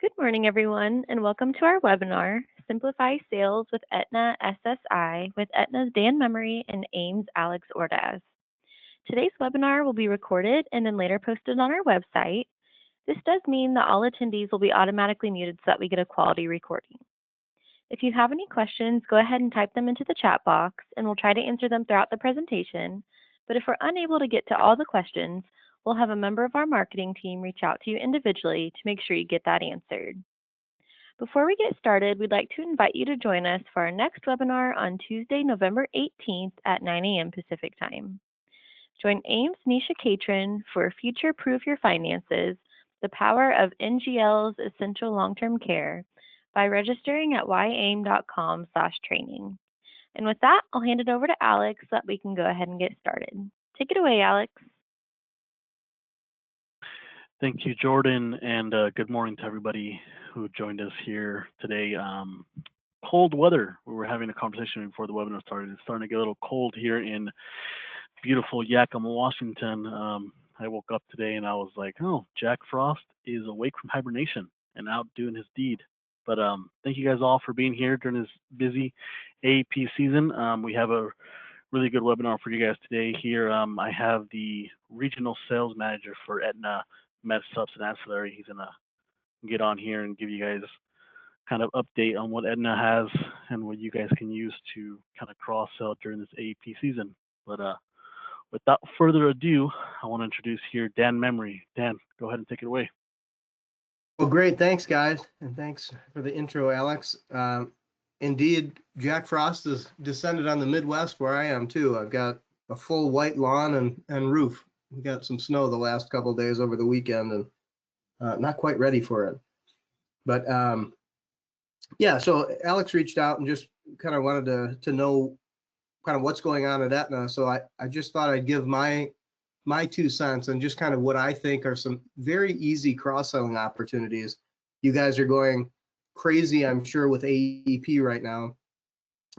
Good morning, everyone, and welcome to our webinar, Simplify Sales with Aetna SSI with Aetna's Dan Memory and AIM's Alex Ordaz. Today's webinar will be recorded and then later posted on our website. This does mean that all attendees will be automatically muted so that we get a quality recording. If you have any questions, go ahead and type them into the chat box, and we'll try to answer them throughout the presentation. But if we're unable to get to all the questions, we'll have a member of our marketing team reach out to you individually to make sure you get that answered. Before we get started, we'd like to invite you to join us for our next webinar on Tuesday, November 18th at 9 a.m. Pacific Time. Join AIM's Nisha Catron for Future Proof Your Finances, the Power of NGL's Essential Long-Term Care by registering at yaim.com/training. And with that, I'll hand it over to Alex so that we can go ahead and get started. Take it away, Alex. Thank you, Jordan, and good morning to everybody who joined us here today. Cold weather. We were having a conversation before the webinar started. It's starting to get a little cold here in beautiful Yakima, Washington. I woke up today and I was like, oh, Jack Frost is awake from hibernation and out doing his deed. But thank you guys all for being here during this busy AEP season. We have a really good webinar for you guys today here. I have the regional sales manager for Aetna Med Subs and Ancillary. He's gonna get on here and give you guys kind of update on what Aetna has and what you guys can use to kind of cross sell during this AEP season. But without further ado, I want to introduce here Dan Memory. Dan, go ahead and take it away. Well, great. Thanks, guys. And thanks for the intro, Alex. Indeed, Jack Frost has descended on the Midwest where I am, too. I've got a full white lawn and roof. We got some snow the last couple of days over the weekend and not quite ready for it. But yeah, so Alex reached out and just kind of wanted to know kind of what's going on at Aetna. So I just thought I'd give my 2 cents and just kind of what I think are some very easy cross-selling opportunities. You guys are going crazy, I'm sure, with AEP right now.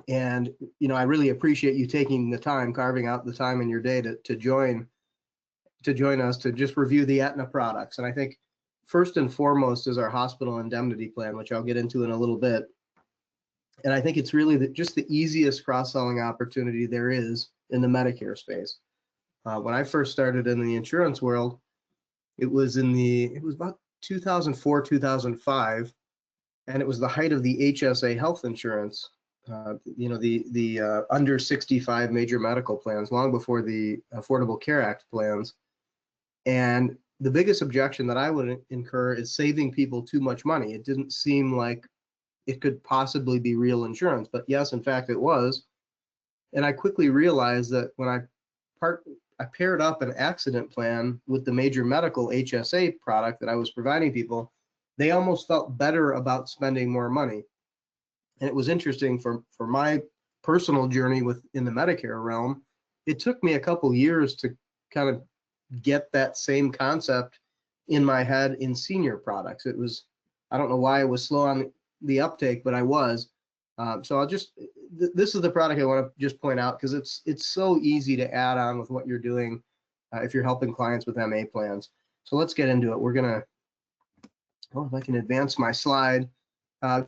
And, you know, I really appreciate you taking the time, carving out the time in your day to join us to just review the Aetna products. And I think first and foremost is our hospital indemnity plan, which I'll get into in a little bit. And I think it's really just the easiest cross-selling opportunity there is in the Medicare space. When I first started in the insurance world, it was about 2004, 2005, and it was the height of the HSA health insurance. The under 65 major medical plans, long before the Affordable Care Act plans. And the biggest objection that I would incur is saving people too much money. It didn't seem like it could possibly be real insurance, but yes, in fact, it was. And I quickly realized that when I paired up an accident plan with the major medical HSA product that I was providing people, they almost felt better about spending more money. And it was interesting for my personal journey in the Medicare realm. It took me a couple years to kind of get that same concept in my head in senior products. I don't know why I was slow on the uptake, but I was. So this is the product I want to just point out because it's so easy to add on with what you're doing if you're helping clients with MA plans. So let's get into it. We're gonna, if I can advance my slide.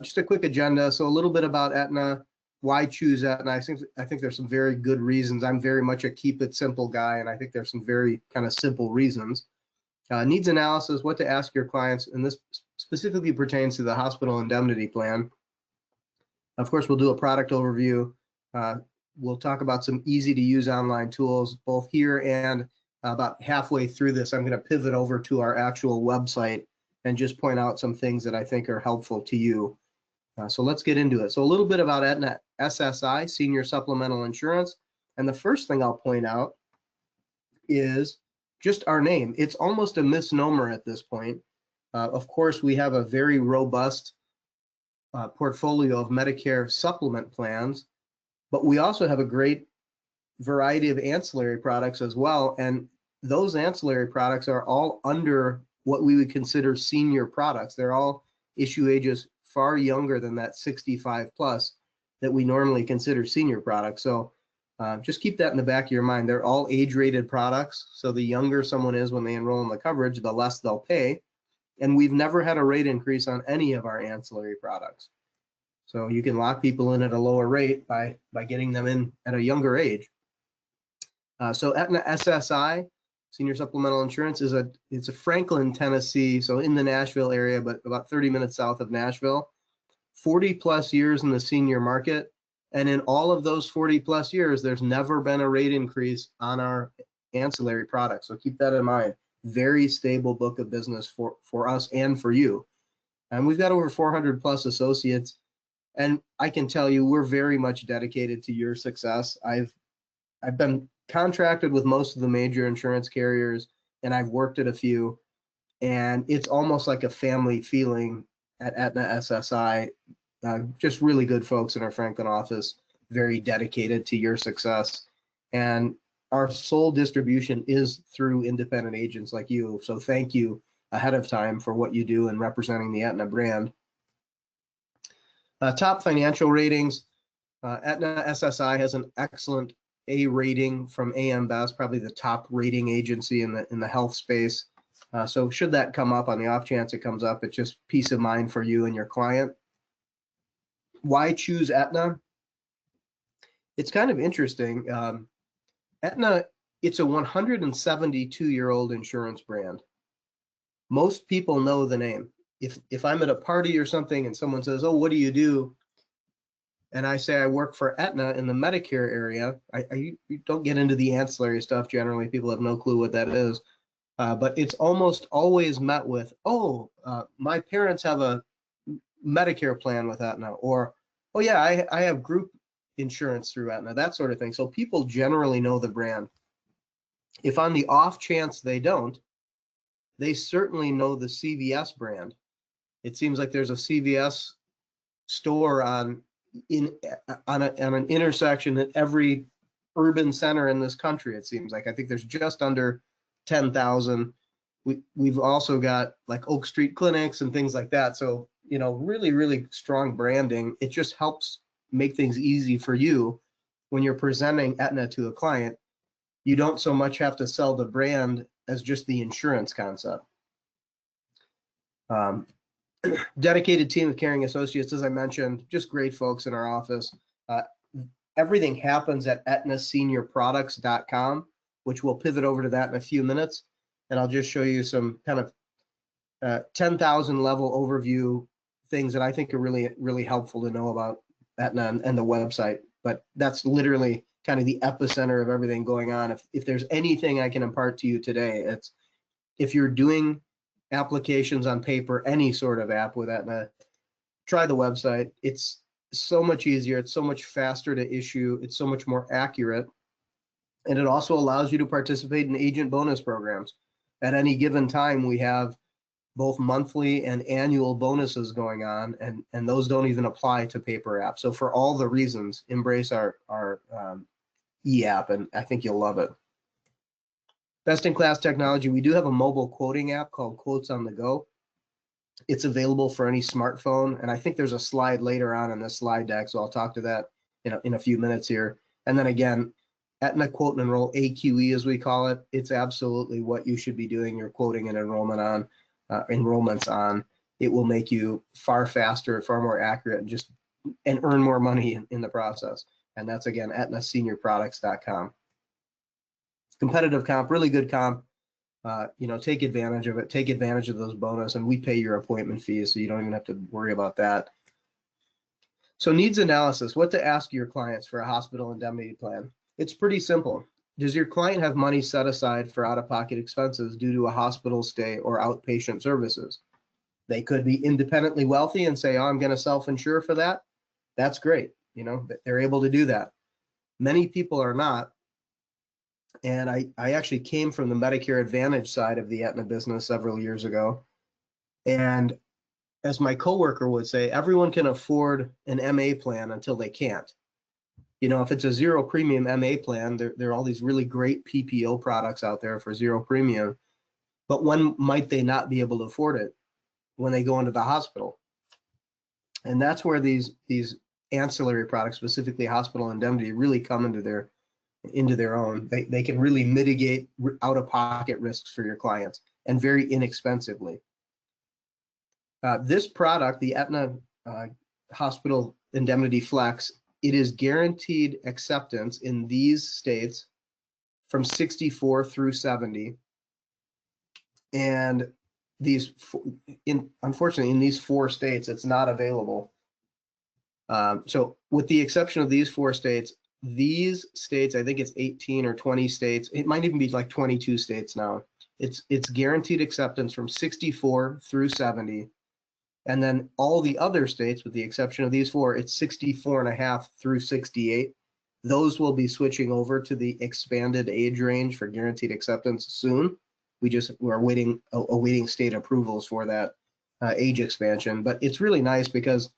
Just a quick agenda. So a little bit about Aetna, why choose Aetna. I think there's some very good reasons. I'm very much a keep it simple guy, and I think there's some very kind of simple reasons. Needs analysis, what to ask your clients, and this specifically pertains to the hospital indemnity plan. Of course, we'll do a product overview. We'll talk about some easy to use online tools, both here and about halfway through this, I'm going to pivot over to our actual website and just point out some things that I think are helpful to you. So let's get into it. So a little bit about Aetna SSI, Senior Supplemental Insurance. And the first thing I'll point out is just our name. It's almost a misnomer at this point. Of course, we have a very robust portfolio of Medicare supplement plans, but we also have a great variety of ancillary products as well. And those ancillary products are all under what we would consider senior products. They're all issue ages far younger than that 65 plus that we normally consider senior products. So just keep that in the back of your mind. They're all age-rated products. So the younger someone is when they enroll in the coverage, the less they'll pay. And we've never had a rate increase on any of our ancillary products. So you can lock people in at a lower rate by getting them in at a younger age. So Aetna SSI, Senior Supplemental Insurance, it's a Franklin, Tennessee, so in the Nashville area, but about 30 minutes south of Nashville. 40 plus years in the senior market. And in all of those 40 plus years, there's never been a rate increase on our ancillary products. So keep that in mind. Very stable book of business for us and for you. And we've got over 400 plus associates. And I can tell you, we're very much dedicated to your success. I've been contracted with most of the major insurance carriers, and I've worked at a few, and it's almost like a family feeling at Aetna SSI. Just really good folks in our Franklin office, very dedicated to your success. And our sole distribution is through independent agents like you. So thank you ahead of time for what you do in representing the Aetna brand. Top financial ratings. Aetna SSI has an excellent A rating from AM Best, probably the top rating agency in the health space. So should that come up, on the off chance it comes up, it's just peace of mind for you and your client. Why choose Aetna? It's kind of interesting. Aetna, it's a 172-year-old insurance brand. Most people know the name. If I'm at a party or something and someone says, "Oh, what do you do?" and I say I work for Aetna in the Medicare area, you don't get into the ancillary stuff generally. People have no clue what that is. But it's almost always met with, "Oh, my parents have a Medicare plan with Aetna," or, "Oh yeah, I have group insurance through Aetna," that sort of thing. So people generally know the brand. If on the off chance they don't, they certainly know the CVS brand. It seems like there's a CVS store on an intersection at every urban center in this country. It seems like, I think there's just under 10,000. We've also got like Oak Street clinics and things like that. So, you know, really, really strong branding. It just helps make things easy for you when you're presenting Aetna to a client. You don't so much have to sell the brand as just the insurance concept. Dedicated team of caring associates, as I mentioned, just great folks in our office. Everything happens at aetnaseniorproducts.com, which we'll pivot over to that in a few minutes. And I'll just show you some kind of 10,000 level overview things that I think are really, really helpful to know about Aetna and the website. But that's literally kind of the epicenter of everything going on. If there's anything I can impart to you today, it's if you're doing applications on paper, any sort of app with Aetna, try the website. It's so much easier. It's so much faster to issue. It's so much more accurate. And it also allows you to participate in agent bonus programs. At any given time, we have both monthly and annual bonuses going on, and those don't even apply to paper apps. So for all the reasons, embrace our e-app, and I think you'll love it. Best in class technology. We do have a mobile quoting app called Quotes on the Go. It's available for any smartphone, and I think there's a slide later on in this slide deck, so I'll talk to that in a few minutes here. And then again, Aetna Quote and Enroll, AQE as we call it, it's absolutely what you should be doing your quoting and enrollments on. It will make you far faster, far more accurate, and earn more money in the process. And that's again, aetnaseniorproducts.com. Competitive comp, really good comp. Take advantage of it. Take advantage of those bonus, and we pay your appointment fees, so you don't even have to worry about that. So needs analysis, what to ask your clients for a hospital indemnity plan. It's pretty simple. Does your client have money set aside for out-of-pocket expenses due to a hospital stay or outpatient services? They could be independently wealthy and say, "Oh, I'm going to self-insure for that." That's great. They're able to do that. Many people are not. And I actually came from the Medicare Advantage side of the Aetna business several years ago. And as my coworker would say, everyone can afford an MA plan until they can't. If it's a zero premium MA plan, there are all these really great PPO products out there for zero premium. But when might they not be able to afford it? When they go into the hospital. And that's where these ancillary products, specifically hospital indemnity, really come into their own. They can really mitigate out-of-pocket risks for your clients, and very inexpensively. This product, the Aetna Hospital Indemnity Flex, it is guaranteed acceptance in these states from 64 through 70. And unfortunately, in these 4 states, it's not available. So with the exception of these 4 states, I think it's 18 or 20 states. It might even be like 22 states now. It's guaranteed acceptance from 64 through 70. And then all the other states, with the exception of these 4, it's 64.5 through 68. Those will be switching over to the expanded age range for guaranteed acceptance soon. We're awaiting state approvals for that age expansion. But it's really nice because,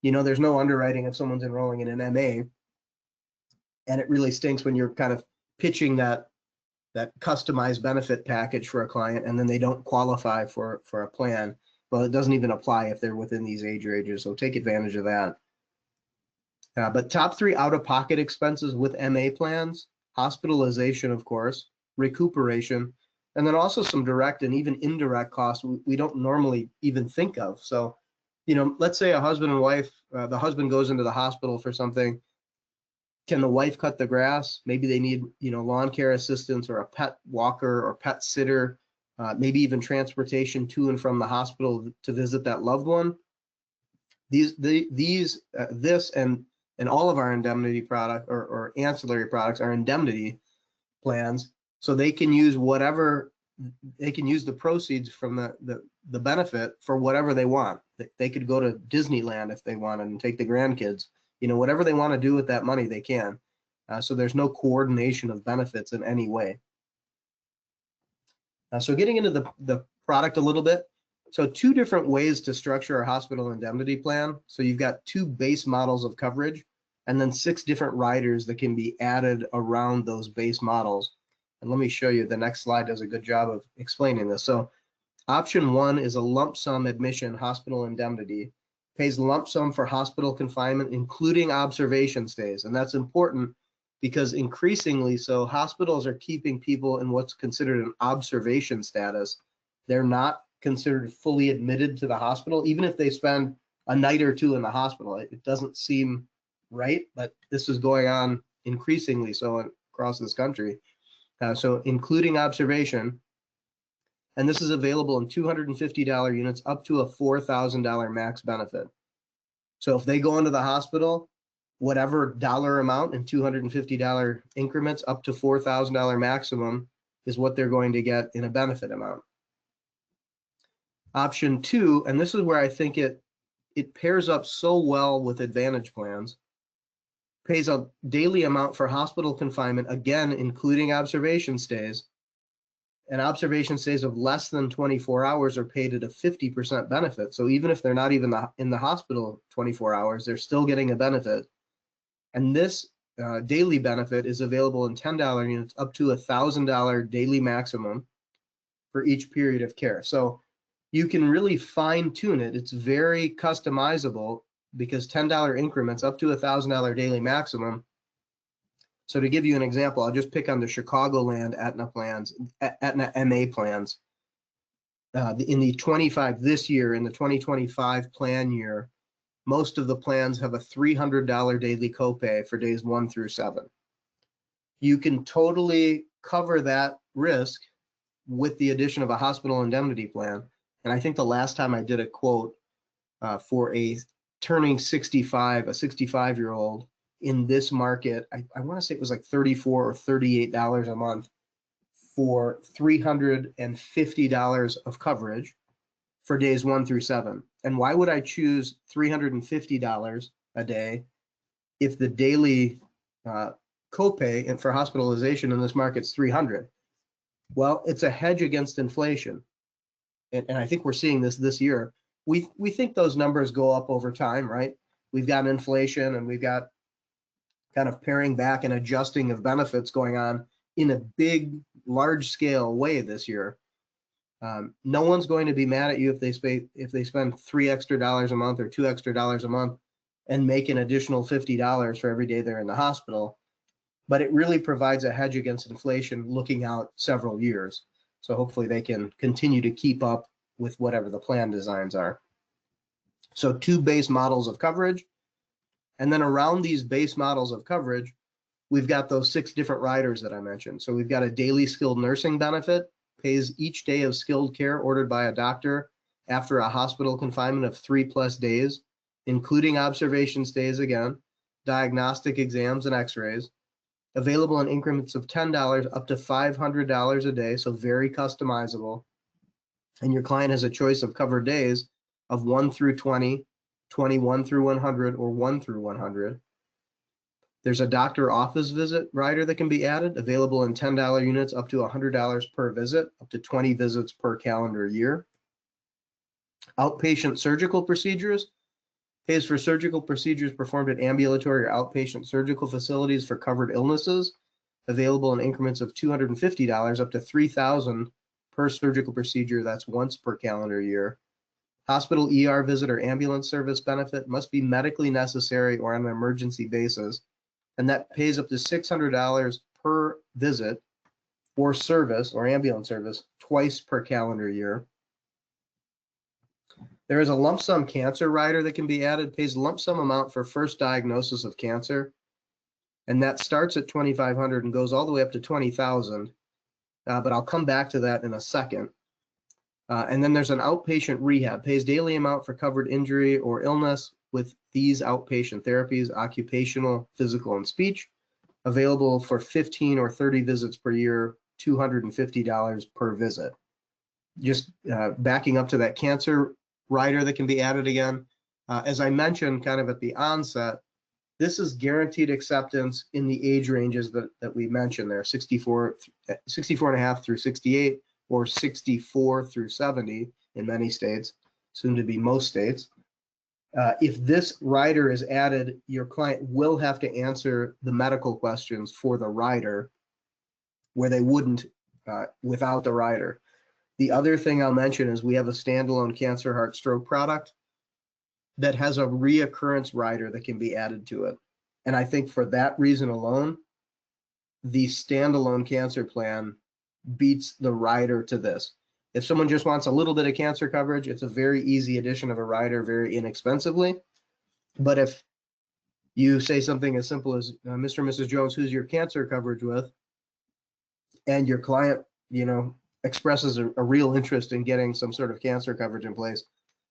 there's no underwriting if someone's enrolling in an MA. And it really stinks when you're kind of pitching that customized benefit package for a client and then they don't qualify for a plan. Well, it doesn't even apply if they're within these age ranges, so take advantage of that. But top 3 out-of-pocket expenses with MA plans: hospitalization, of course, recuperation, and then also some direct and even indirect costs we don't normally even think of. So, let's say a husband and wife, the husband goes into the hospital for something. Can the wife cut the grass? Maybe they need, lawn care assistance or a pet walker or pet sitter. Maybe even transportation to and from the hospital to visit that loved one. This and all of our indemnity product or ancillary products are indemnity plans, so they can use the proceeds from the benefit for whatever they want. They could go to Disneyland if they wanted and take the grandkids. Whatever they want to do with that money, they can. So there's no coordination of benefits in any way. So getting into the product a little bit. So 2 different ways to structure a hospital indemnity plan. So you've got 2 base models of coverage and then 6 different riders that can be added around those base models. And let me show you, the next slide does a good job of explaining this. So option 1 is a lump sum admission hospital indemnity. Pays lump sum for hospital confinement, including observation stays. And that's important because increasingly so hospitals are keeping people in what's considered an observation status. They're not considered fully admitted to the hospital, even if they spend a night or 2 in the hospital. It doesn't seem right, but this is going on increasingly so across this country. So including observation, and this is available in $250 units up to a $4,000 max benefit. So if they go into the hospital, whatever dollar amount in $250 increments up to $4,000 maximum is what they're going to get in a benefit amount. Option 2, and this is where I think it pairs up so well with Advantage plans, pays a daily amount for hospital confinement, again, including observation stays. And observation stays of less than 24 hours are paid at a 50% benefit. So even if they're not even in the hospital 24 hours, they're still getting a benefit. And this daily benefit is available in $10 units up to $1,000 daily maximum for each period of care. So you can really fine tune it. It's very customizable because $10 increments up to $1,000 daily maximum. So to give you an example, I'll just pick on the Chicagoland Aetna plans, Aetna MA plans. In the 2025 plan year, most of the plans have a $300 daily copay for days 1 through 7. You can totally cover that risk with the addition of a hospital indemnity plan. And I think the last time I did a quote for a turning 65, a 65-year-old in this market, I want to say it was like $34 or $38 a month for $350 of coverage for days 1 through 7. And why would I choose $350 a day if the daily copay and for hospitalization in this market is $300? Well, it's a hedge against inflation. And I think we're seeing this year. We think those numbers go up over time, right? We've got inflation and we've got kind of paring back and adjusting of benefits going on in a big, large scale way this year. No one's going to be mad at you if they spend $3 extra a month or $2 extra a month and make an additional $50 for every day they're in the hospital. But it really provides a hedge against inflation looking out several years. So hopefully they can continue to keep up with whatever the plan designs are. So 2 base models of coverage. And then around these base models of coverage, we've got those 6 different riders that I mentioned. So we've got a daily skilled nursing benefit, pays each day of skilled care ordered by a doctor after a hospital confinement of 3+ days, including observation stays again, diagnostic exams and x-rays, available in increments of $10 up to $500 a day, so very customizable. And your client has a choice of covered days of 1 through 20, 21 through 100, or 1 through 100. There's a doctor office visit rider that can be added, available in $10 units up to $100 per visit, up to 20 visits per calendar year. Outpatient surgical procedures, pays for surgical procedures performed at ambulatory or outpatient surgical facilities for covered illnesses, available in increments of $250 up to $3,000 per surgical procedure. That's once per calendar year. Hospital ER visit or ambulance service benefit must be medically necessary or on an emergency basis, and that pays up to $600 per visit or service or ambulance service twice per calendar year. There is a lump sum cancer rider that can be added, pays lump sum amount for first diagnosis of cancer, and that starts at $2,500 and goes all the way up to $20,000. But I'll come back to that in a second. And then there's an outpatient rehab, pays daily amount for covered injury or illness with these outpatient therapies, occupational, physical, and speech, available for 15 or 30 visits per year, $250 per visit. Just backing up to that cancer rider that can be added again. As I mentioned kind of at the onset, this is guaranteed acceptance in the age ranges that we mentioned there, 64 and a half through 68, or 64 through 70 in many states, soon to be most states. If this rider is added, your client will have to answer the medical questions for the rider where they wouldn't without the rider. The other thing I'll mention is we have a standalone cancer, heart, stroke product that has a reoccurrence rider that can be added to it. And I think for that reason alone, the standalone cancer plan beats the rider to this. If someone just wants a little bit of cancer coverage, it's a very easy addition of a rider very inexpensively. But if you say something as simple as, Mr. and Mrs. Jones, who's your cancer coverage with? And your client, expresses a real interest in getting some sort of cancer coverage in place,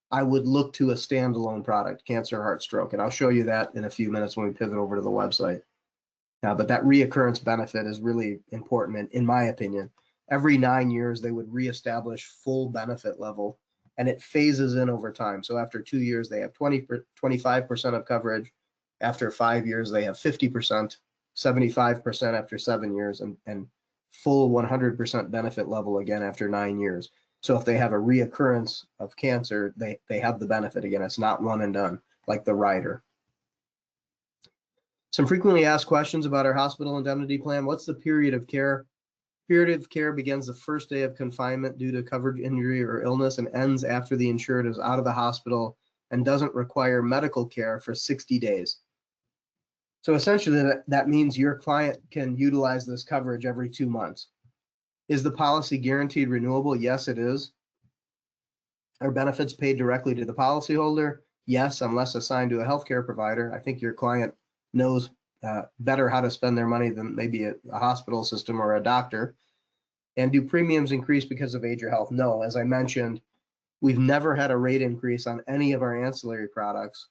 I would look to a standalone product, cancer, heart, stroke. And I'll show you that in a few minutes when we pivot over to the website. But that reoccurrence benefit is really important, in my opinion. Every 9 years, they would reestablish full benefit level, and it phases in over time. So after 2 years, they have 25% of coverage. After 5 years, they have 50%, 75% after 7 years, and full 100% benefit level again after 9 years. So if they have a reoccurrence of cancer, they have the benefit again. It's not one and done like the rider. Some frequently asked questions about our hospital indemnity plan. What's the period of care? Period of care begins the first day of confinement due to covered injury or illness and ends after the insured is out of the hospital and doesn't require medical care for 60 days. So essentially that means your client can utilize this coverage every 2 months. Is the policy guaranteed renewable? Yes, it is. Are benefits paid directly to the policyholder? Yes, unless assigned to a healthcare provider. I think your client knows better how to spend their money than maybe a hospital system or a doctor. And do premiums increase because of age or health? No, as I mentioned, we've never had a rate increase on any of our ancillary products.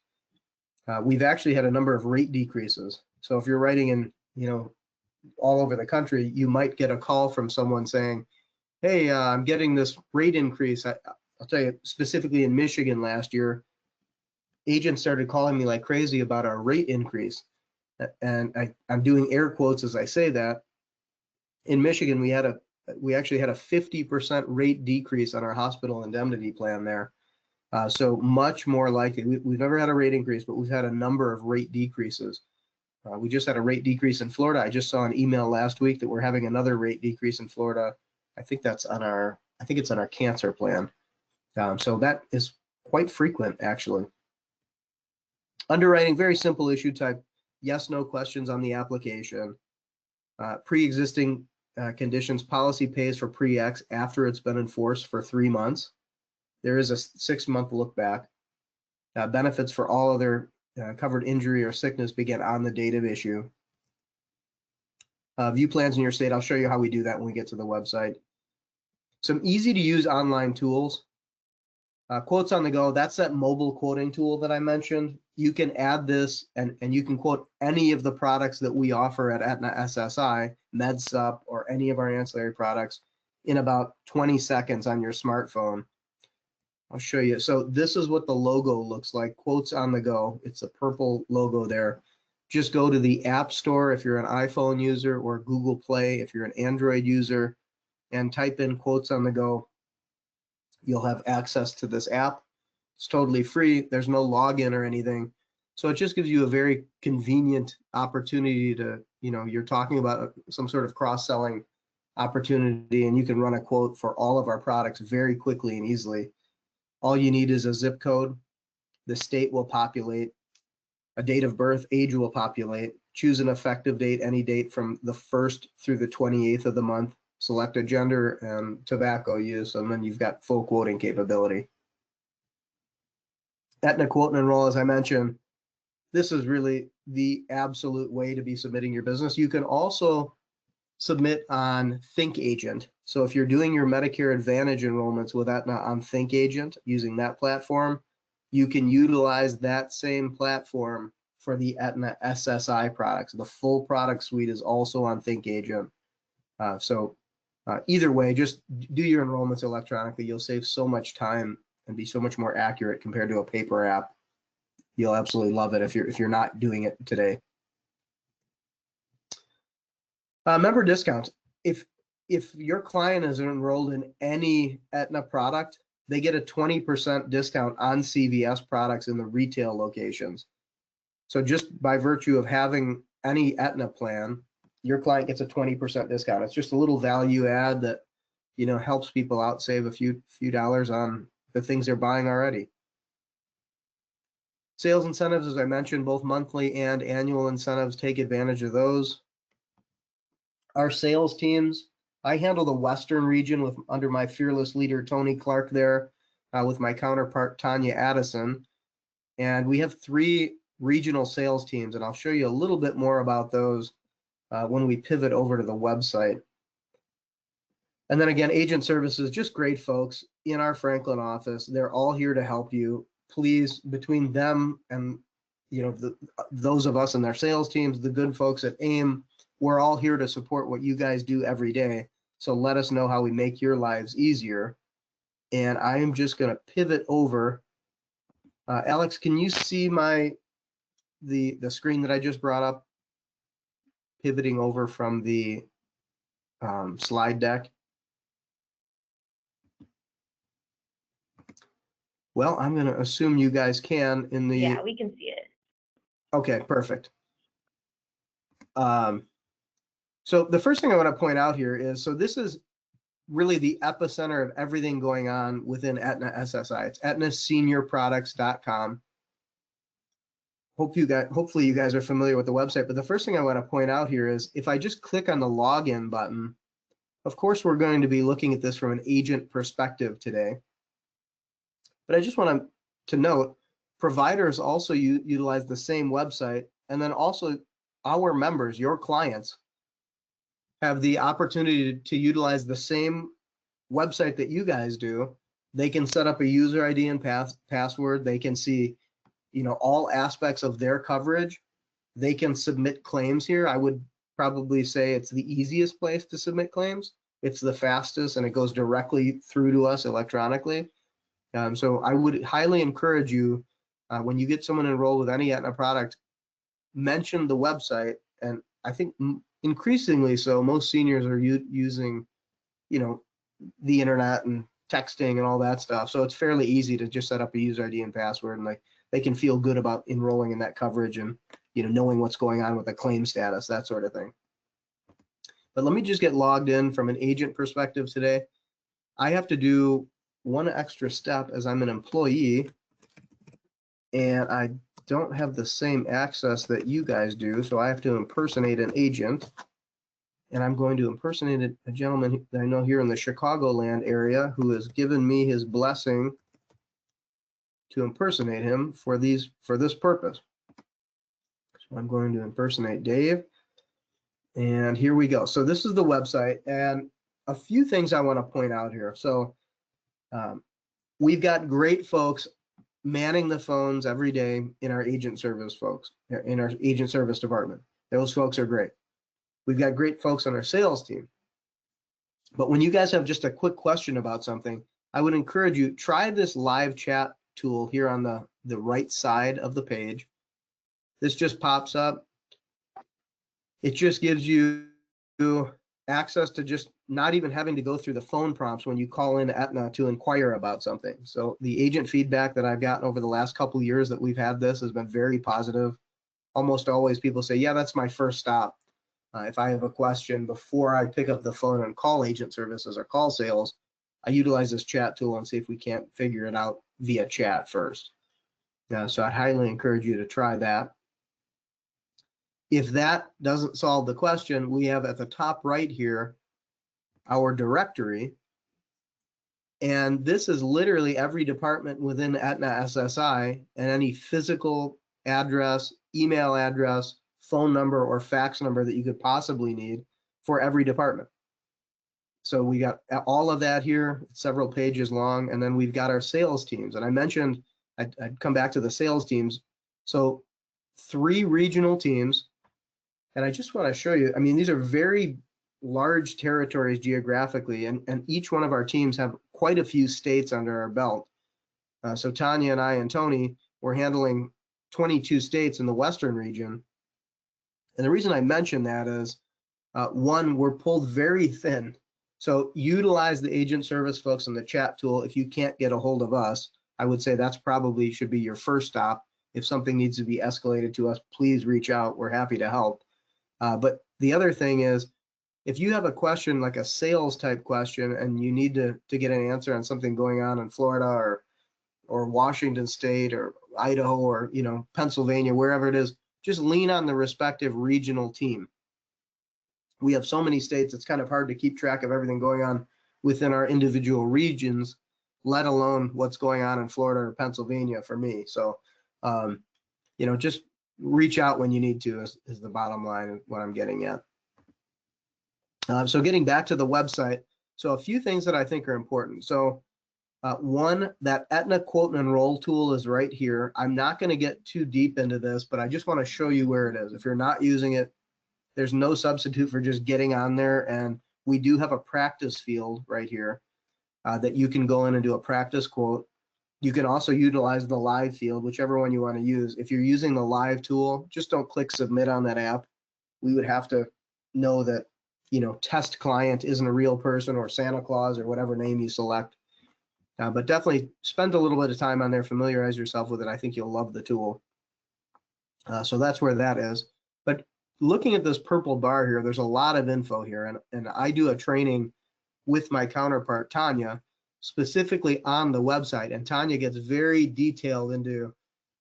We've actually had a number of rate decreases. So if you're writing in, all over the country, you might get a call from someone saying, hey, I'm getting this rate increase. I'll tell you, specifically in Michigan last year, agents started calling me like crazy about our rate increase. And I'm doing air quotes as I say that. In Michigan, we actually had a 50% rate decrease on our hospital indemnity plan there. So much more likely. We've never had a rate increase, but we've had a number of rate decreases. We just had a rate decrease in Florida. I just saw an email last week that we're having another rate decrease in Florida. I think it's on our cancer plan. So that is quite frequent, actually. Underwriting, very simple issue type. Yes, no questions on the application. Pre-existing conditions, policy pays for pre-X after it's been enforced for 3 months. There is a 6-month look back. Benefits for all other covered injury or sickness begin on the date of issue. View plans in your state. I'll show you how we do that when we get to the website. Some easy to use online tools. Quotes on the go, that's that mobile quoting tool that I mentioned. You can add this and you can quote any of the products that we offer at Aetna SSI, MedSup, or any of our ancillary products in about 20 seconds on your smartphone. I'll show you. So this is what the logo looks like, quotes on the go. It's a purple logo there. Just go to the App Store if you're an iPhone user, or Google Play if you're an Android user, and type in quotes on the go. You'll have access to this app. It's totally free. There's no login or anything. So it just gives you a very convenient opportunity to, you're talking about some sort of cross-selling opportunity, and you can run a quote for all of our products very quickly and easily. All you need is a zip code. The state will populate. A date of birth, age will populate. Choose an effective date, any date from the 1st through the 28th of the month. Select a gender and tobacco use, and then you've got full quoting capability. Aetna Quote and Enroll, as I mentioned, this is really the absolute way to be submitting your business. You can also submit on Think Agent. So if you're doing your Medicare Advantage enrollments with Aetna on Think Agent using that platform, you can utilize that same platform for the Aetna SSI products. The full product suite is also on Think Agent. Either way, just do your enrollments electronically. You'll save so much time and be so much more accurate compared to a paper app. You'll absolutely love it if you're not doing it today. Member discounts. If your client is enrolled in any Aetna product, they get a 20% discount on CVS products in the retail locations. So just by virtue of having any Aetna plan, your client gets a 20% discount. It's just a little value add that, helps people out, save a few dollars on the things they're buying already. Sales incentives, as I mentioned, both monthly and annual incentives, take advantage of those. Our sales teams, I handle the Western region under my fearless leader, Tony Clark there, with my counterpart, Tanya Addison. And we have 3 regional sales teams, and I'll show you a little bit more about those when we pivot over to the website. And then again, agent services, just great folks in our Franklin office. They're all here to help you. Please, between them and those of us in their sales teams, the good folks at AIM, we're all here to support what you guys do every day. So let us know how we make your lives easier. And I am just going to pivot over. Alex, can you see the screen that I just brought up? Pivoting over from the slide deck. Well, I'm going to assume you guys can in the. Yeah, we can see it. Okay, perfect. So the first thing I want to point out here is, so this is really the epicenter of everything going on within Aetna SSI. It's aetnaseniorproducts.com. Hopefully you guys are familiar with the website, but the first thing I want to point out here is if I just click on the login button, of course, we're going to be looking at this from an agent perspective today. But I just want to note, providers also utilize the same website, and then also our members, your clients, have the opportunity to utilize the same website that you guys do. They can set up a user ID and password. They can see, all aspects of their coverage. They can submit claims here. I would probably say it's the easiest place to submit claims. It's the fastest, and it goes directly through to us electronically. So I would highly encourage you, when you get someone enrolled with any Aetna product, mention the website. And I think increasingly so, most seniors are using, the internet and texting and all that stuff. So it's fairly easy to just set up a user ID and password, and they can feel good about enrolling in that coverage and, knowing what's going on with the claim status, that sort of thing. But let me just get logged in from an agent perspective today. I have to do one extra step as I'm an employee, and I don't have the same access that you guys do, so I have to impersonate an agent. And I'm going to impersonate a gentleman that I know here in the Chicagoland area who has given me his blessing to impersonate him for this purpose. So I'm going to impersonate Dave. And here we go. So this is the website, and a few things I want to point out here. So we've got great folks manning the phones every day in our agent service department. Those folks are great. We've got great folks on our sales team. But when you guys have just a quick question about something, I would encourage you, try this live chat tool here on the right side of the page. This just pops up. It just gives you access to just not even having to go through the phone prompts when you call in Aetna to inquire about something. So the agent feedback that I've gotten over the last couple of years that we've had this has been very positive. Almost always people say, yeah, that's my first stop. If I have a question before I pick up the phone and call agent services or call sales, I utilize this chat tool and see if we can't figure it out via chat first. So I highly encourage you to try that. If that doesn't solve the question, we have at the top right here our directory. And this is literally every department within Aetna SSI and any physical address, email address, phone number, or fax number that you could possibly need for every department. So we got all of that here, several pages long, and then we've got our sales teams. And I mentioned, I'd come back to the sales teams. So 3 regional teams. And I just want to show you, I mean, these are very large territories geographically, and each one of our teams have quite a few states under our belt. So Tanya and I and Tony were handling 22 states in the Western region. And the reason I mention that is, one, we're pulled very thin. So utilize the agent service folks in the chat tool. If you can't get a hold of us, I would say that's probably should be your first stop. If something needs to be escalated to us, please reach out. We're happy to help. But the other thing is, if you have a question like a sales type question and you need to get an answer on something going on in Florida or Washington State or Idaho or Pennsylvania, wherever it is, just lean on the respective regional team. We have so many states, it's kind of hard to keep track of everything going on within our individual regions, let alone what's going on in Florida or Pennsylvania for me. So, just reach out when you need to is the bottom line of what I'm getting at. So getting back to the website, so a few things that I think are important. So one, that Aetna quote and enroll tool is right here. I'm not going to get too deep into this, but I just want to show you where it is. If you're not using it, there's no substitute for just getting on there. And we do have a practice field right here that you can go in and do a practice quote. You can also utilize the live field, whichever one you want to use. If you're using the live tool, just don't click submit on that app. We would have to know that, test client isn't a real person or Santa Claus or whatever name you select. But definitely spend a little bit of time on there, familiarize yourself with it. I think you'll love the tool. So that's where that is. But looking at this purple bar here, there's a lot of info here. And I do a training with my counterpart, Tanya, specifically on the website. And Tanya gets very detailed into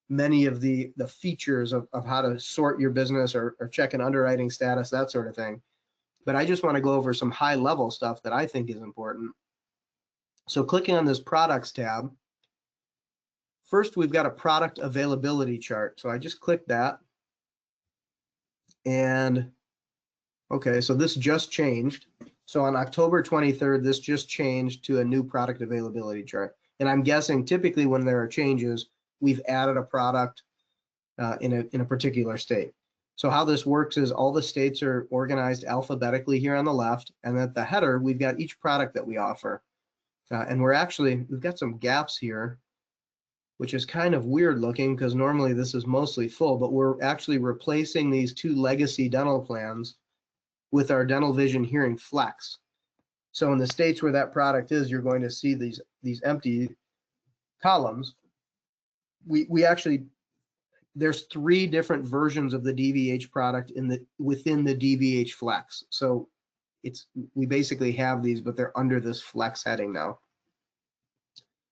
many of the features of how to sort your business or check an underwriting status, that sort of thing. But I just want to go over some high level stuff that I think is important. So clicking on this products tab, first we've got a product availability chart. So I just clicked that. And okay, so this just changed. So on October 23rd, this just changed to a new product availability chart. And I'm guessing typically when there are changes, we've added a product in a particular state. So how this works is all the states are organized alphabetically here on the left, and at the header, we've got each product that we offer. And we've got some gaps here, which is kind of weird looking because normally this is mostly full, but we're actually replacing these 2 legacy dental plans with our dental vision hearing flex. So in the states where that product is, you're going to see these empty columns. We actually, there's 3 different versions of the DVH product within the DVH flex. So we basically have these, but they're under this flex heading now.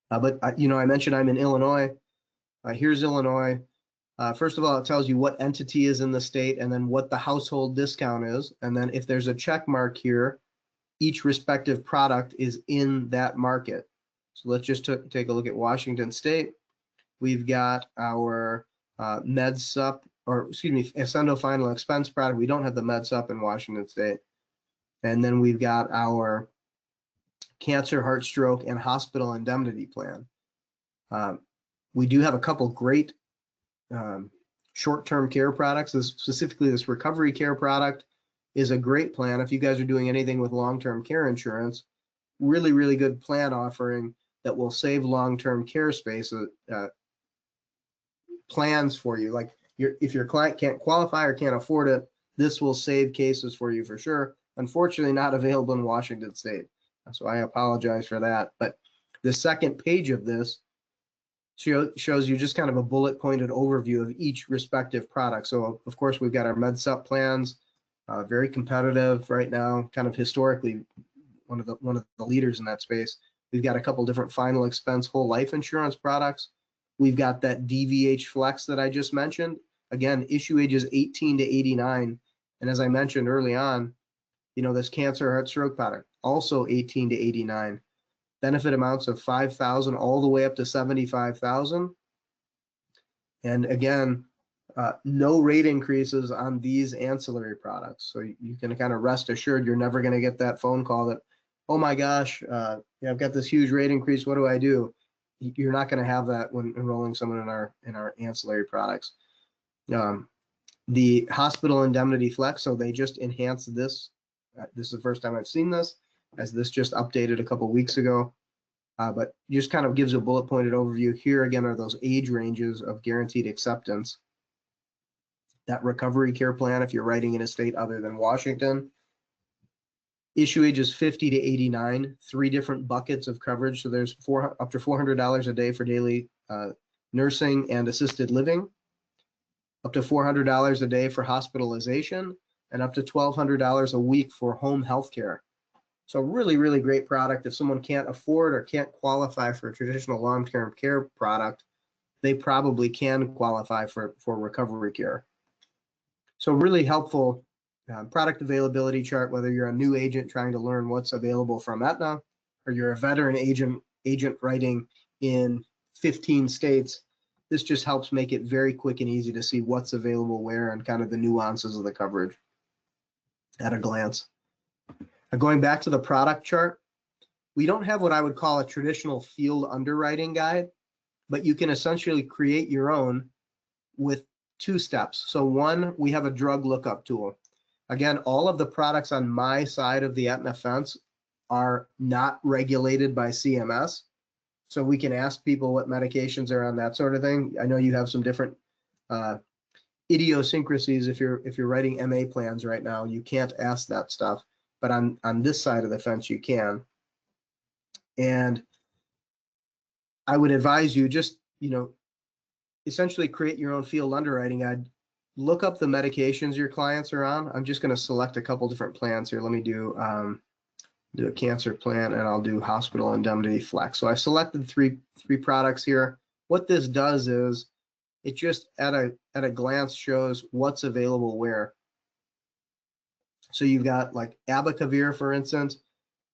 But I mentioned I'm in Illinois. Here's Illinois. First of all, it tells you what entity is in the state and then what the household discount is. And then if there's a check mark here, each respective product is in that market. So let's just take a look at Washington State. We've got our MedSup, or excuse me, Ascendo Final Expense product. We don't have the MedSup in Washington State. And then we've got our cancer, heart, stroke, and hospital indemnity plan. We do have a couple great short-term care products. Specifically, this recovery care product is a great plan if you guys are doing anything with long-term care insurance. Really, really good plan offering that will save long-term care space plans for you. Like if your client can't qualify or can't afford it, this will save cases for you for sure. Unfortunately, not available in Washington State. So I apologize for that. But the second page of this shows you just kind of a bullet pointed overview of each respective product. So of course, we've got our MedSup plans, very competitive right now, kind of historically one of the leaders in that space. We've got a couple different final expense whole life insurance products. We've got that DVH Flex that I just mentioned. Again, issue ages 18 to 89. And as I mentioned early on, this cancer, heart, stroke product, also 18 to 89. Benefit amounts of 5,000 all the way up to 75,000. And again, no rate increases on these ancillary products. So you can kind of rest assured you're never going to get that phone call that, oh my gosh, I've got this huge rate increase. What do I do? You're not going to have that when enrolling someone in our ancillary products. The hospital indemnity flex, so they just enhanced this. This is the first time I've seen this, as this just updated a couple weeks ago. But just kind of gives a bullet pointed overview. Here again are those age ranges of guaranteed acceptance. That recovery care plan, if you're writing in a state other than Washington. Issue ages 50 to 89, 3 different buckets of coverage. So there's up to $400 a day for daily nursing and assisted living, up to $400 a day for hospitalization, and up to $1,200 a week for home health care. So really, really great product. If someone can't afford or can't qualify for a traditional long-term care product, they probably can qualify for recovery care. So really helpful product availability chart, whether you're a new agent trying to learn what's available from Aetna, or you're a veteran agent writing in 15 states. This just helps make it very quick and easy to see what's available where and kind of the nuances of the coverage at a glance. Going back to the product chart, we don't have what I would call a traditional field underwriting guide, but you can essentially create your own with 2 steps. So one, we have a drug lookup tool. Again, all of the products on my side of the Aetna fence are not regulated by CMS. So we can ask people what medications are on, that sort of thing. I know you have some different idiosyncrasies if you're writing MA plans right now. You can't ask that stuff, but on this side of the fence you can. And I would advise you just, essentially create your own field underwriting guide. Look up the medications your clients are on. I'm just going to select a couple different plans here. Let me do a cancer plan, and I'll do hospital indemnity flex. So I've selected three products here. What this does is it just at a glance shows what's available where. So you've got like abacavir, for instance.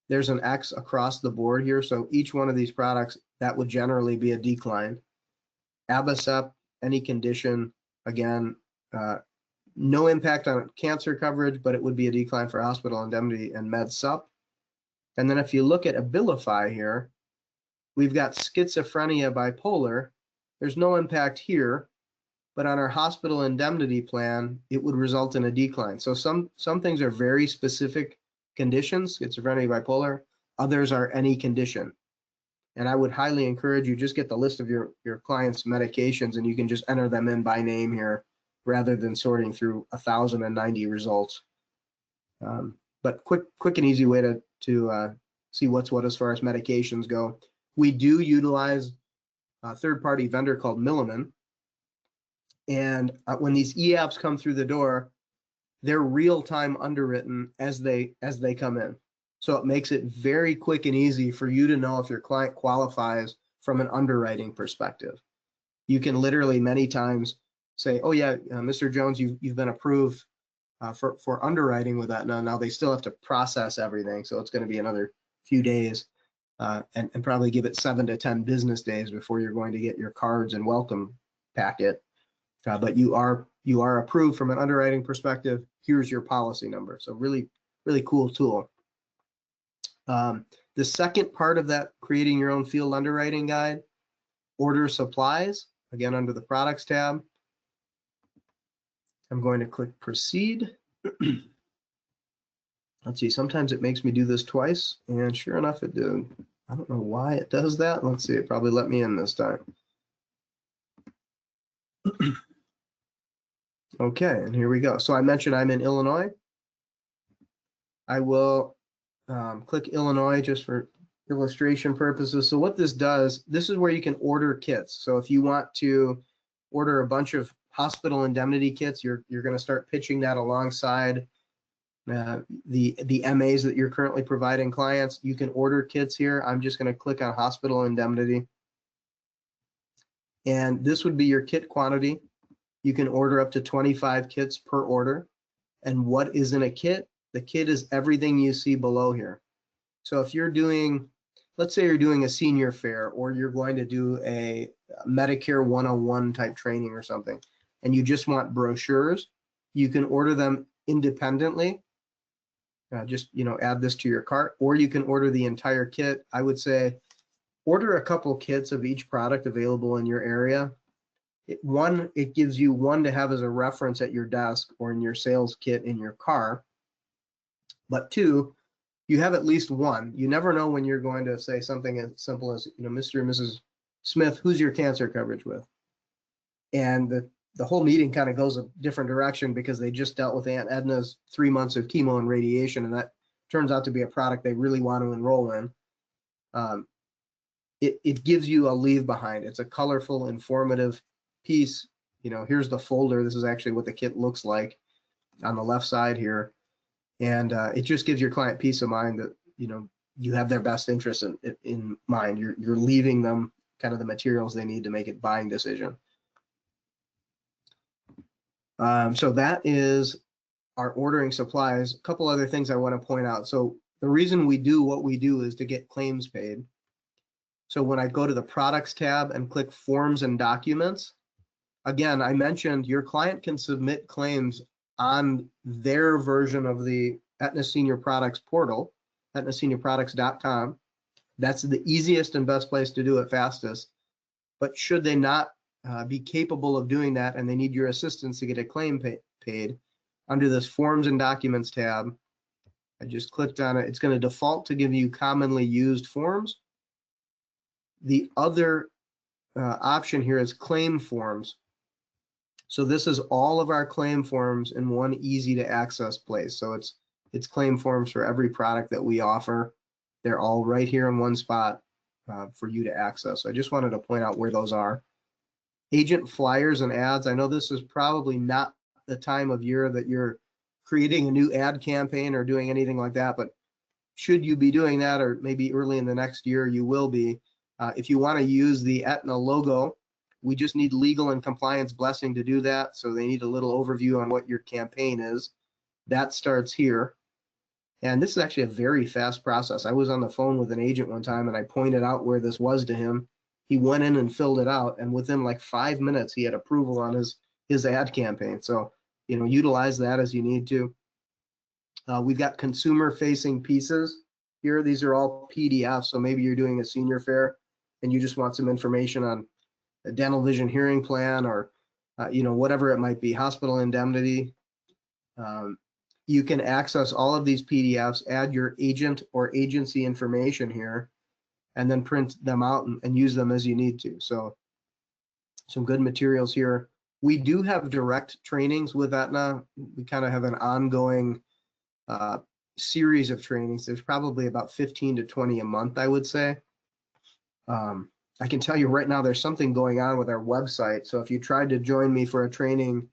There's an X across the board here. So each one of these products, that would generally be a decline. Abacep, any condition, again, no impact on cancer coverage, but it would be a decline for hospital indemnity and MedSup. And then if you look at Abilify here, we've got schizophrenia, bipolar. There's no impact here, but on our hospital indemnity plan, it would result in a decline. So some things are very specific conditions, schizophrenia, bipolar. Others are any condition. And I would highly encourage you, just get the list of your clients' medications, and you can just enter them in by name here, rather than sorting through 1,090 results. But quick and easy way to see what's what as far as medications go. We do utilize a third-party vendor called Milliman. And when these e-apps come through the door, they're real-time underwritten as they come in. So it makes it very quick and easy for you to know if your client qualifies from an underwriting perspective. You can literally many times say, oh yeah, Mr. Jones, you've been approved for underwriting with that. Now they still have to process everything, so it's going to be another few days. and probably give it 7 to 10 business days before you're going to get your cards and welcome packet. But you are approved from an underwriting perspective. Here's your policy number. So really, really cool tool. The second part of that creating your own field underwriting guide, order supplies, again under the products tab. I'm going to click proceed. Let's see, sometimes it makes me do this twice, and sure enough it did. I don't know why it does that. Let's see, it probably let me in this time. Okay, and here we go. So I mentioned I'm in Illinois. I will click Illinois just for illustration purposes. So what this does, this is where you can order kits. So if you want to order a bunch of hospital indemnity kits, you're going to start pitching that alongside the MAs that you're currently providing clients. You can order kits here. I'm just going to click on hospital indemnity. And this would be your kit quantity. You can order up to 25 kits per order. And what is in a kit? The kit is everything you see below here. So if you're doing, let's say you're doing a senior fair, or you're going to do a Medicare 101 type training or something, and you just want brochures, you can order them independently. Just, add this to your cart, or you can order the entire kit. I would say order a couple kits of each product available in your area. It gives you one to have as a reference at your desk or in your sales kit in your car. But two, you have at least one. You never know when you're going to say something as simple as, Mr. and Mrs. Smith, who's your cancer coverage with? And the whole meeting kind of goes a different direction because they just dealt with Aunt Edna's 3 months of chemo and radiation, and that turns out to be a product they really want to enroll in. It gives you a leave behind. It's a colorful, informative piece. Here's the folder. This is actually what the kit looks like on the left side here. And it just gives your client peace of mind that, you have their best interest in mind. You're leaving them kind of the materials they need to make a buying decision. So that is our ordering supplies. A couple other things I want to point out. So the reason we do what we do is to get claims paid. So when I go to the products tab and click forms and documents, again, I mentioned your client can submit claims on their version of the Aetna Senior Products portal, aetnaseniorproducts.com. That's the easiest and best place to do it fastest. But should they not be capable of doing that and they need your assistance to get a claim paid, under this forms and documents tab, I just clicked on it. It's going to default to give you commonly used forms. The other option here is claim forms. So this is all of our claim forms in one easy to access place. So it's claim forms for every product that we offer. They're all right here in one spot for you to access. So I just wanted to point out where those are. Agent flyers and ads. I know this is probably not the time of year that you're creating a new ad campaign or doing anything like that, but should you be doing that, or maybe early in the next year you will be, if you want to use the Aetna logo, we just need legal and compliance blessing to do that. So they need a little overview on what your campaign is. That starts here. And this is actually a very fast process. I was on the phone with an agent one time and I pointed out where this was to him. He went in and filled it out, and within like 5 minutes, he had approval on his ad campaign. So, utilize that as you need to. We've got consumer-facing pieces here. These are all PDFs. So maybe you're doing a senior fair and you just want some information on a dental vision hearing plan, or whatever it might be, hospital indemnity. You can access all of these PDFs, add your agent or agency information here, and then print them out and use them as you need to. So some good materials here. We do have direct trainings with Aetna. We kind of have an ongoing series of trainings. There's probably about 15 to 20 a month, I would say. I can tell you right now, there's something going on with our website. So if you tried to join me for a training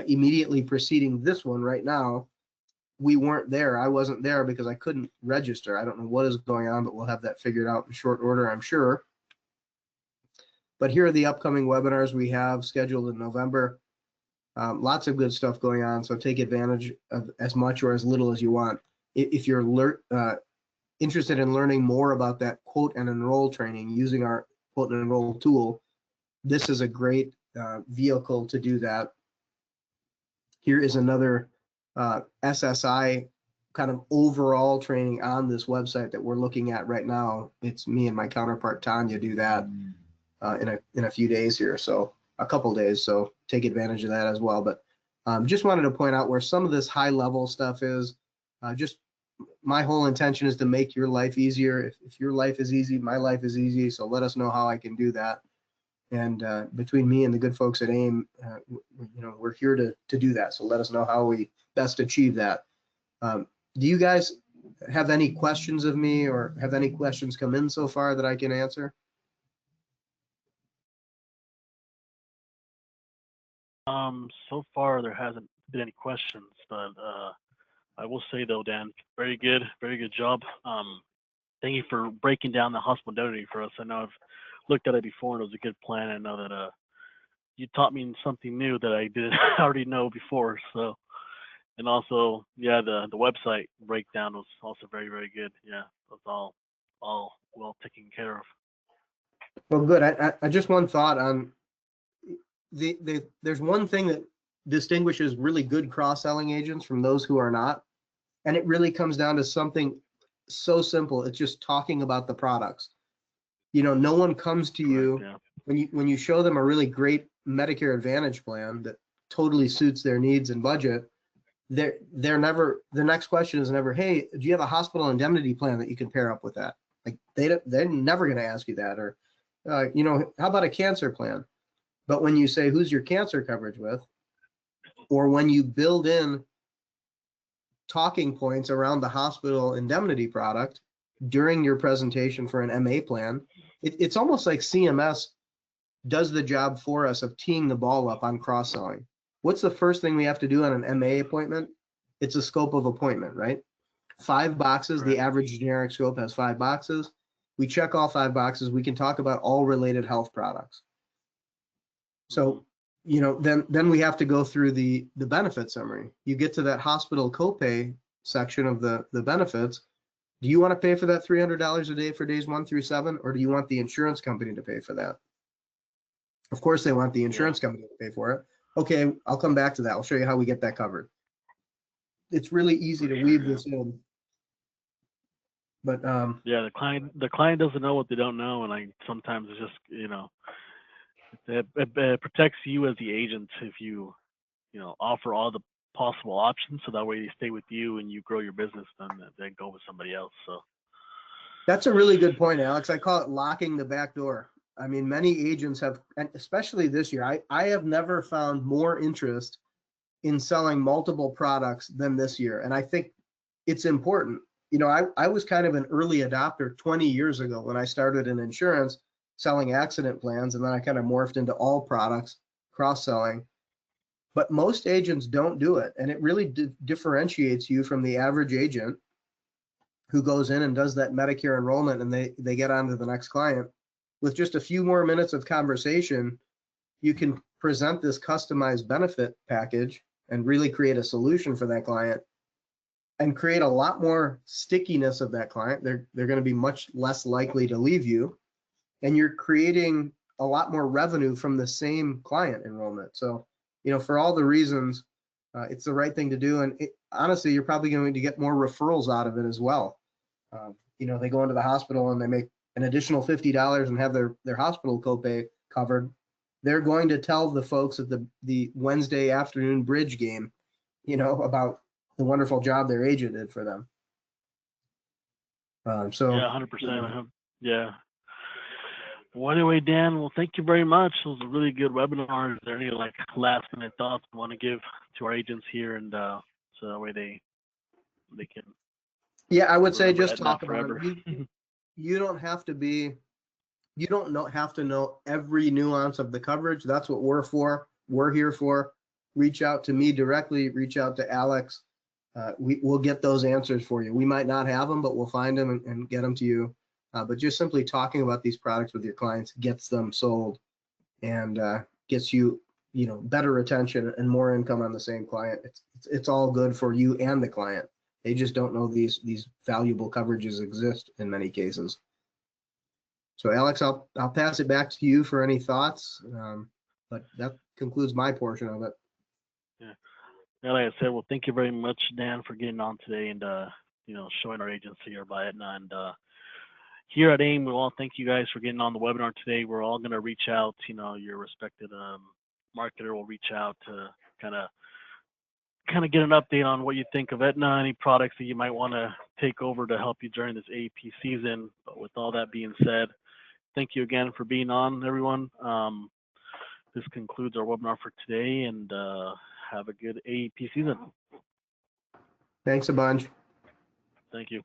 immediately preceding this one right now, we weren't there. I wasn't there because I couldn't register. I don't know what is going on, but we'll have that figured out in short order, I'm sure. But here are the upcoming webinars we have scheduled in November. Lots of good stuff going on, so take advantage of as much or as little as you want. If you're interested in learning more about that quote and enroll training using our quote and enroll tool, this is a great vehicle to do that. Here is another SSI kind of overall training on this website that we're looking at right now. It's me and my counterpart Tanya do that in a few days here, so a couple days. So take advantage of that as well. But just wanted to point out where some of this high level stuff is. Just my whole intention is to make your life easier. If your life is easy, my life is easy. So let us know how I can do that. And between me and the good folks at AIM, we're here to do that. So let us know how we best achieve that. Do you guys have any questions of me, or have any questions come in so far that I can answer? So far there hasn't been any questions, but I will say though, Dan, very good job. Thank you for breaking down the hospital indemnity for us. I know I've looked at it before and it was a good plan. I know that you taught me something new that I didn't already know before. So, and also, yeah, the website breakdown was also very good. Yeah, it was all well taken care of. Well, good. I just one thought on there's one thing that distinguishes really good cross-selling agents from those who are not, and it really comes down to something so simple. It's just talking about the products. No one comes to you when you show them a really great Medicare Advantage plan that totally suits their needs and budget. They're never, the next question is never, hey, do you have a hospital indemnity plan that you can pair up with that? Like they're never going to ask you that. Or how about a cancer plan? But when you say, who's your cancer coverage with, or when you build in talking points around the hospital indemnity product during your presentation for an MA plan, it's almost like CMS does the job for us of teeing the ball up on cross-selling. What's the first thing we have to do on an MA appointment? It's a scope of appointment, right? 5 boxes. The average generic scope has 5 boxes. We check all 5 boxes. We can talk about all related health products. So, then we have to go through the benefit summary. You get to that hospital copay section of the benefits. Do you want to pay for that $300 a day for days 1 through 7, or do you want the insurance company to pay for that? Of course, they want the insurance company to pay for it. Okay, I'll come back to that. I'll show you how we get that covered. It's really easy to weave this in. But yeah, the client doesn't know what they don't know, and sometimes it's just it protects you as the agent if you offer all the possible options, so that way they stay with you and you grow your business, then go with somebody else. So that's a really good point, Alex. I call it locking the back door. I mean, many agents have, and especially this year, I have never found more interest in selling multiple products than this year. And I think it's important. I was kind of an early adopter 20 years ago when I started in insurance selling accident plans, and then I kind of morphed into all products, cross-selling. But most agents don't do it, and it really differentiates you from the average agent who goes in and does that Medicare enrollment, and they get on to the next client. With just a few more minutes of conversation, you can present this customized benefit package and really create a solution for that client and create a lot more stickiness of that client. They're going to be much less likely to leave you, and you're creating a lot more revenue from the same client enrollment. So, for all the reasons, it's the right thing to do. And honestly, you're probably going to get more referrals out of it as well. They go into the hospital and they make an additional $50 and have their hospital copay covered. They're going to tell the folks at the Wednesday afternoon bridge game, about the wonderful job their agent did for them. So yeah, 100%. Yeah. Well, anyway, Dan, well, thank you very much. It was a really good webinar. Is there any last minute thoughts you want to give to our agents here, and so that way they can? Yeah, I would say just talk about it. You don't have to have to know every nuance of the coverage. That's what we're for. We're here for. Reach out to me directly. Reach out to Alex. We'll get those answers for you. We might not have them, but we'll find them and get them to you. But just simply talking about these products with your clients gets them sold and gets you, better retention and more income on the same client. It's all good for you and the client They just don't know these valuable coverages exist in many cases. So Alex, I'll pass it back to you for any thoughts. But that concludes my portion of it. Yeah, like I said, well, thank you very much, Dan, for getting on today and showing our agency here by Aetna. And here at AIM, we all thank you guys for getting on the webinar today. We're all going to reach out. Your respected marketer will reach out to kind of get an update on what you think of Aetna, any products that you might want to take over to help you during this AEP season. But with all that being said, thank you again for being on, everyone. This concludes our webinar for today, and have a good AEP season. Thanks a bunch. Thank you.